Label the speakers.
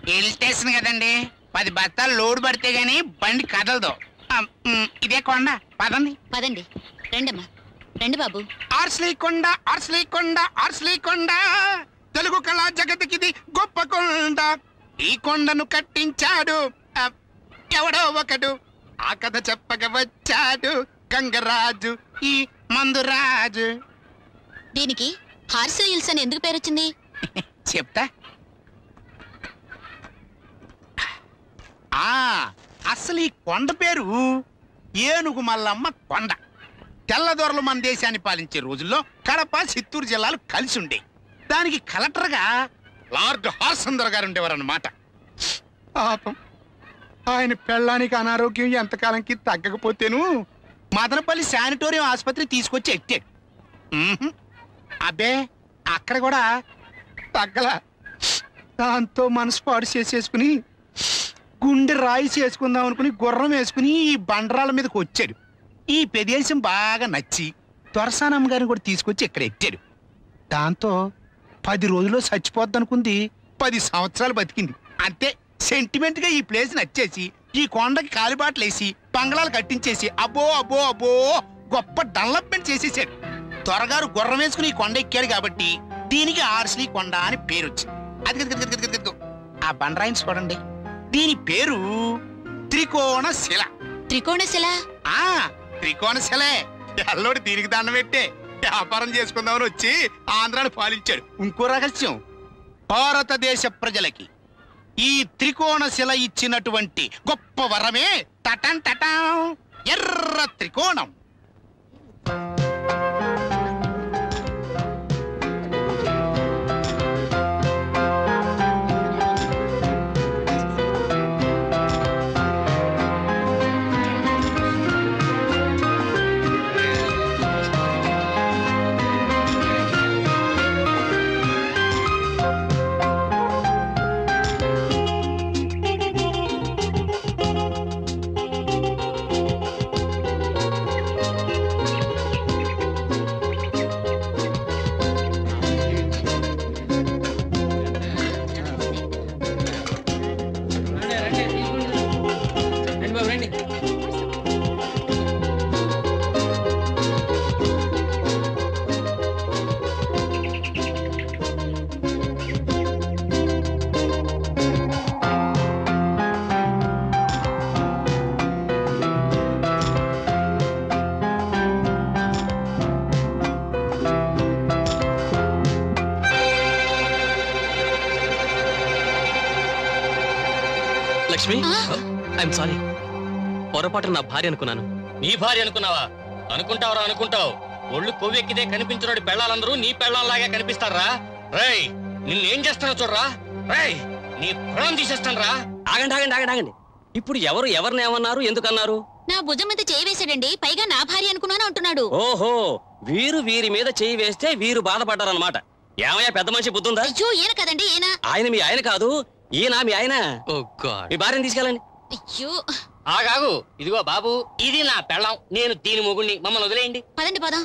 Speaker 1: Hill station కదండి, 10 బస్తాలు load పడితే గాని బండి కదలదు. ఇదే కొండ, పదండి.
Speaker 2: పదండి, రండమ్మా, రండి బాబు.
Speaker 1: ఆర్స్లీకొండ, ఆర్స్లీకొండ, ఆర్స్లీకొండ, తెలుగు కళా జగతికిది గొప్ప కొండ. ఈ కొండను కట్టించాడు ఎవడో ఒకడు, ఆ కథ చెప్పక వచ్చాడు గంగరాజు, ఈ మందురాజు.
Speaker 2: దీనికి హార్సీ హిల్స్ అని ఎందుకు పేరొచ్చింది?
Speaker 1: చెప్తా. అసలు ఈ కొండ పేరు ఏనుగు మల్లమ్మ కొండ. తెల్లదొరలు మన దేశాన్ని పాలించే రోజుల్లో కడప, చిత్తూరు జిల్లాలు కలిసి ఉండే. దానికి కలెక్టర్గా లార్డ్ హార్సందర్ గారు ఉండేవారన్నమాట. పాపం ఆయన పెళ్ళానికి అనారోగ్యం ఎంతకాలంకి తగ్గకపోతేను మదనపల్లి శానిటోరియం ఆసుపత్రి తీసుకొచ్చి ఎట్టాడు. అబ్బే అక్కడ కూడా తగ్గల. దాంతో మనసు పాడు చేసేసుకుని గుండె రాయి చేసుకుందాం అనుకుని గుర్రం వేసుకుని ఈ బండరాల మీదకి వచ్చాడు. ఈ ప్రదేశం బాగా నచ్చి దొరసానమ్మ గారిని కూడా తీసుకొచ్చి ఇక్కడ ఎట్టాడు. దాంతో 10 రోజుల్లో చచ్చిపోద్ది అనుకుంది, 10 సంవత్సరాలు బతికింది. అంతే సెంటిమెంట్ గా ఈ ప్లేస్ నచ్చేసి ఈ కొండకి కాలిబాట్లు వేసి బంగ్లాలు కట్టించేసి అబ్బో అబ్బో అబ్బో గొప్ప డెవలప్మెంట్ చేసేసాడు. త్వరగారు గుర్రం వేసుకుని ఈ కొండ ఎక్కాడు కాబట్టి దీనికి ఆర్స్లీ కొండ అని పేరు వచ్చింది. అది ఆ బండరాయిని చూడండి, దీని పేరు త్రికోణశిల.
Speaker 2: త్రికోణశిల?
Speaker 1: త్రికోణశిలే. ఎల్లోడు దీనికి దండం పెట్టే వ్యాపారం చేసుకుందామని వచ్చి ఆంధ్రాను పాలించాడు. ఇంకో రహస్యం, భారతదేశ ప్రజలకి ఈ త్రికోణశిల ఇచ్చినటువంటి గొప్ప వరమే టటన్ టటం ఎర్ర త్రికోణం.
Speaker 3: Lakshmi, I'm sorry. పొరపాటు నా భార్య అనుకున్నాను.
Speaker 4: నీ భార్య అనుకున్నావా? అనుకుంటావరా అనుకుంటావు. ఒళ్ళు కొవ్వెక్కితే కనిపించినోడి పెళ్ళాలందరూ నీ పెళ్ళాలాగే కనిపిస్తారా? రేయ్, నిన్నేం చేస్తానో చూడరా. రేయ్, నీ ప్రాణం తీసేస్తాను రా.
Speaker 3: ఆగండి ఆగండి ఆగండి ఆగండి. ఇప్పుడు ఎవరిని ఏమన్నారు, ఎందుకన్నారు?
Speaker 2: నా భుజం మీద చేయి వేసాడండి, పైగా నా భార్య అనుకున్నాను అంటున్నాడు.
Speaker 3: ఓహో, వీరి మీద చేయి వేస్తే వీరు బాధపడ్డారన్నమాట. ఏమయ్యా, పెద్ద మనిషి బుద్ధుందా?
Speaker 2: అయ్యో, ఈయన కదండి, ఈయన.
Speaker 3: ఆయన మీ ఆయన కాదు, ఈయన మీ ఆయన. మీ భార్యని తీసుకెళ్ళండి.
Speaker 2: అయ్యో
Speaker 4: ఆగాగు. ఇదిగో బాబు, ఇది నా పెళ్ళం, నేను దీని మొగుణ్ణి, మమ్మల్ని వదిలేయండి.
Speaker 2: పదండి పదం.